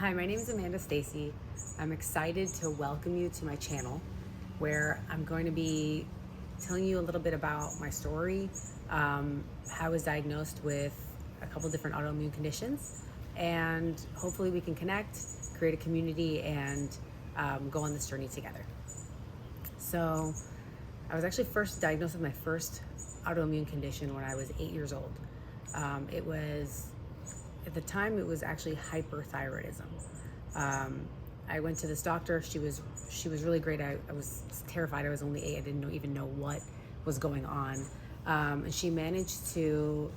Hi, my name is Amanda Stacy. I'm excited to welcome you to my channel where I'm going to be telling you a little bit about my story, how I was diagnosed with a couple different autoimmune conditions, and hopefully we can connect, create a community, and go on this journey together. So I was actually first diagnosed with my first autoimmune condition when I was 8 years old. It was At the time, it was actually hyperthyroidism. I went to this doctor. She was really great. I was terrified. I was only 8. I didn't even know what was going on. And she managed to.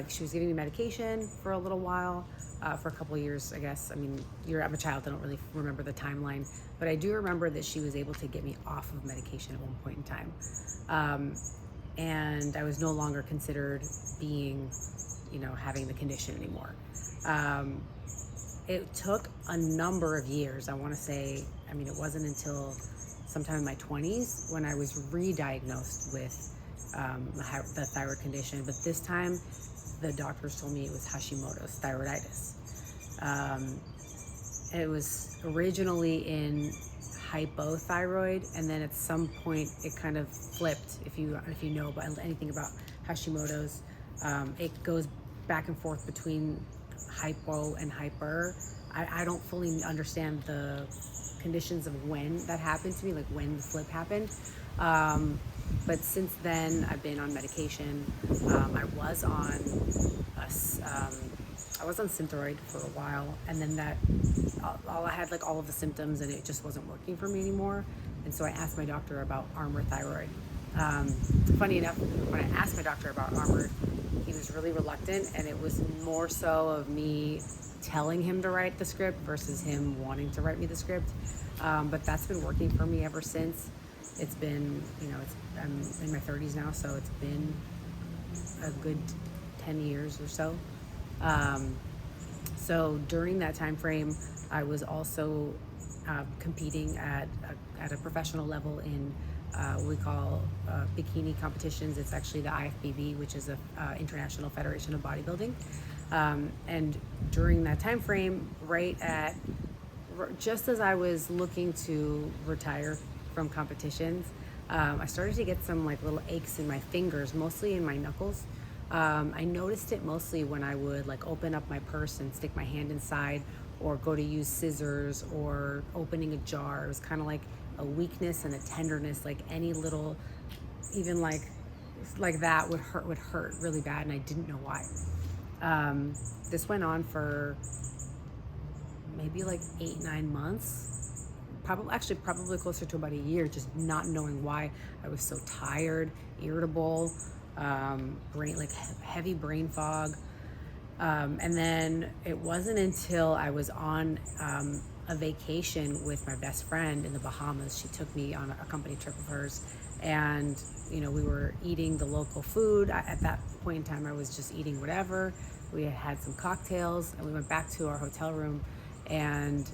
She was giving me medication for a little while, for a couple of years, I guess. I mean, I'm a child. I don't really remember the timeline, but I do remember that she was able to get me off of medication at one point in time, and I was no longer considered being, having the condition anymore. It took a number of years. I want to say, it wasn't until sometime in my 20s when I was re-diagnosed with the thyroid condition, but this time the doctors told me it was Hashimoto's thyroiditis. It was originally in hypothyroid, and then at some point it kind of flipped. If you know about anything about Hashimoto's, it goes back and forth between hypo and hyper. I don't fully understand the conditions of when that happened to me, like when the flip happened. But since then, I've been on medication. I was on Synthroid for a while, and then I had like all of the symptoms, and it just wasn't working for me anymore. And so I asked my doctor about Armour Thyroid. Funny enough, when I asked my doctor about Armour, he was really reluctant, and it was more so of me telling him to write the script versus him wanting to write me the script. But that's been working for me ever since. It's been, I'm in my 30s now, so it's been a good 10 years or so. So during that time frame, I was also competing at a professional level in what we call bikini competitions. It's actually the IFBB, which is a International Federation of Bodybuilding. And during that time frame, just as I was looking to retire from competitions, I started to get some like little aches in my fingers, mostly in my knuckles. I noticed it mostly when I would like open up my purse and stick my hand inside, or go to use scissors, or opening a jar. It was kind of like a weakness and a tenderness, like any little, even like that would hurt really bad, and I didn't know why. This went on for maybe like 8-9 months, probably closer to about a year, just not knowing why. I was so tired, irritable, heavy brain fog. And then it wasn't until I was on a vacation with my best friend in the Bahamas. She took me on a company trip of hers, and we were eating the local food. At that point in time, I was just eating whatever. We had some cocktails, and we went back to our hotel room and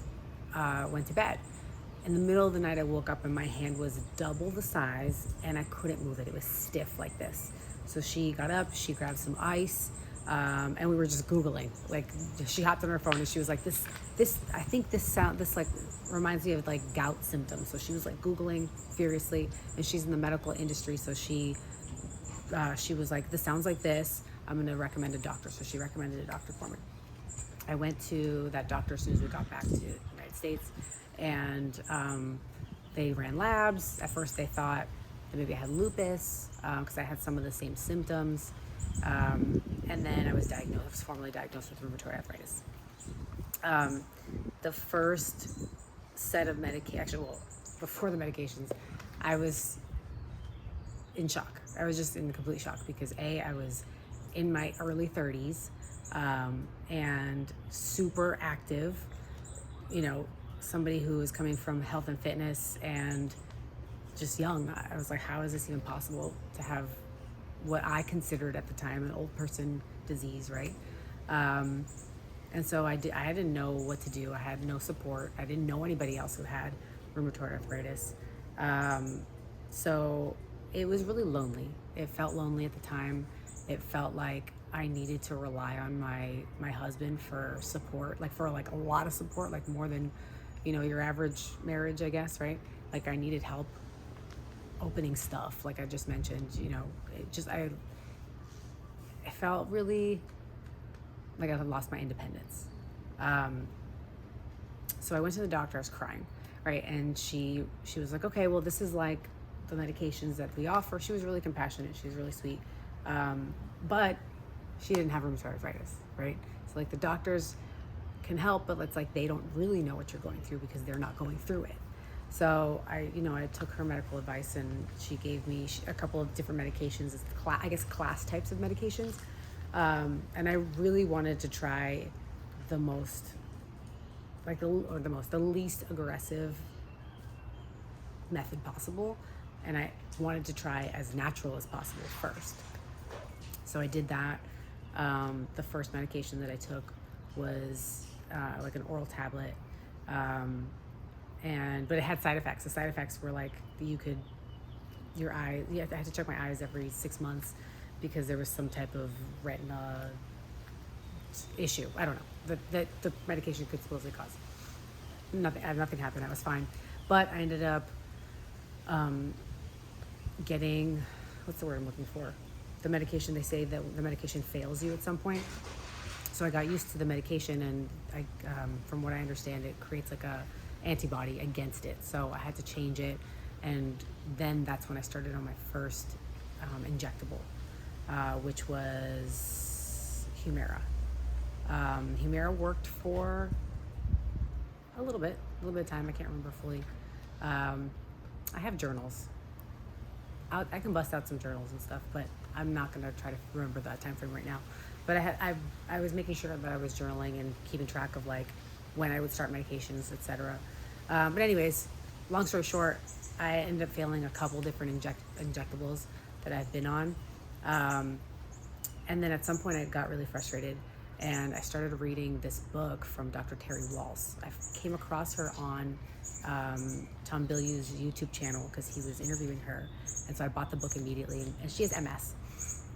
went to bed. In the middle of the night, I woke up and my hand was double the size, and I couldn't move it. It was stiff like this. So she got up, she grabbed some ice, and we were just Googling. Like, she hopped on her phone and she was like, I think this like reminds me of like gout symptoms. So she was like Googling furiously, and she's in the medical industry. So she was like, this sounds like this. I'm going to recommend a doctor. So she recommended a doctor for me. I went to that doctor as soon as we got back to the United States, and they ran labs. At first they thought that maybe I had lupus, because I had some of the same symptoms. And then I was formally diagnosed with rheumatoid arthritis. The first set of before the medications, I was in shock. I was just in complete shock because I was in my early 30s, and super active, somebody who was coming from health and fitness and just young. I was like, how is this even possible to have what I considered at the time an old person disease, right? And so I didn't know what to do. I had no support. I didn't know anybody else who had rheumatoid arthritis. So it was really lonely. It felt lonely at the time. It felt like I needed to rely on my husband for support, like for like a lot of support, like more than, your average marriage, I guess, right? Like I needed help opening stuff, like I just mentioned. I felt really like I had lost my independence. So I went to the doctor. I was crying, right? And she was like, okay, well, this is like the medications that we offer. She was really compassionate. She was really sweet, but she didn't have rheumatoid arthritis, right? So like the doctors can help, but it's like they don't really know what you're going through because they're not going through it. So I took her medical advice, and she gave me a couple of different medications, class types of medications. And I really wanted to try the the least aggressive method possible. And I wanted to try as natural as possible first. So I did that. The first medication that I took was like an oral tablet. But it had side effects. The side effects were like your eye. Yeah, I had to check my eyes every 6 months because there was some type of retina issue. I don't know that the medication could supposedly cause. Nothing happened. I was fine, but I ended up getting, what's the word I'm looking for? The medication. They say that the medication fails you at some point. So I got used to the medication, and from what I understand, it creates like a antibody against it. So I had to change it, and then that's when I started on my first injectable, which was Humira. Humira worked for a little bit of time. I can't remember fully. I have journals. I can bust out some journals and stuff, but I'm not going to try to remember that time frame right now. But I was making sure that I was journaling and keeping track of like when I would start medications, etc. But anyways, long story short, I ended up failing a couple different injectables that I've been on. And then at some point I got really frustrated, and I started reading this book from Dr. Terry Walsh. I came across her on Tom Bilyeu's YouTube channel because he was interviewing her. And so I bought the book immediately, and she has MS.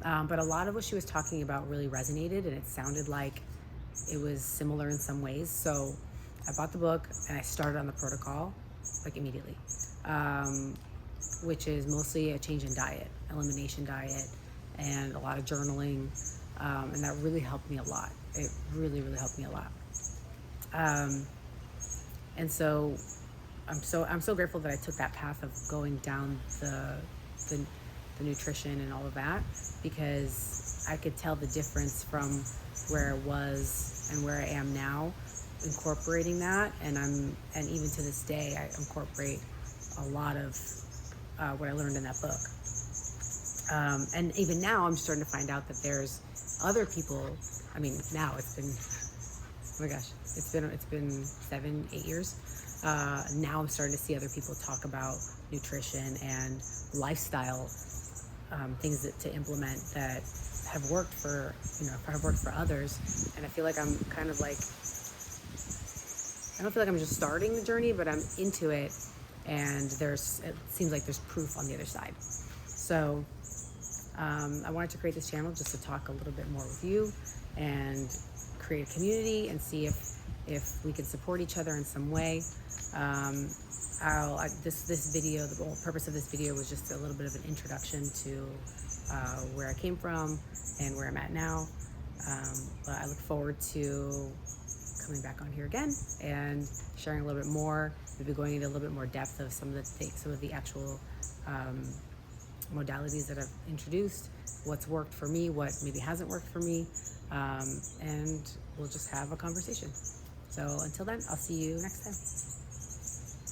But a lot of what she was talking about really resonated, and it sounded like it was similar in some ways. So I bought the book and I started on the protocol like immediately, which is mostly a change in diet, elimination diet, and a lot of journaling. And that really helped me a lot. It really, really helped me a lot. And so I'm so grateful that I took that path of going down the nutrition and all of that, because I could tell the difference from where I was and where I am now, incorporating that. And even to this day, I incorporate a lot of what I learned in that book. And even now, I'm starting to find out that there's other people. I mean, now it's been, oh my gosh, it's been 7-8 years. Now I'm starting to see other people talk about nutrition and lifestyle things to implement that have worked for others. And I feel like I'm kind of like, I don't feel like I'm just starting the journey, but I'm into it, and it seems like there's proof on the other side. So I wanted to create this channel just to talk a little bit more with you and create a community and see if we can support each other in some way. This video, the whole purpose of this video was just a little bit of an introduction to where I came from and where I'm at now. But I look forward to coming back on here again and sharing a little bit more, maybe going into a little bit more depth of some of the actual modalities that I've introduced, what's worked for me, what maybe hasn't worked for me, and we'll just have a conversation. So until then, I'll see you next time.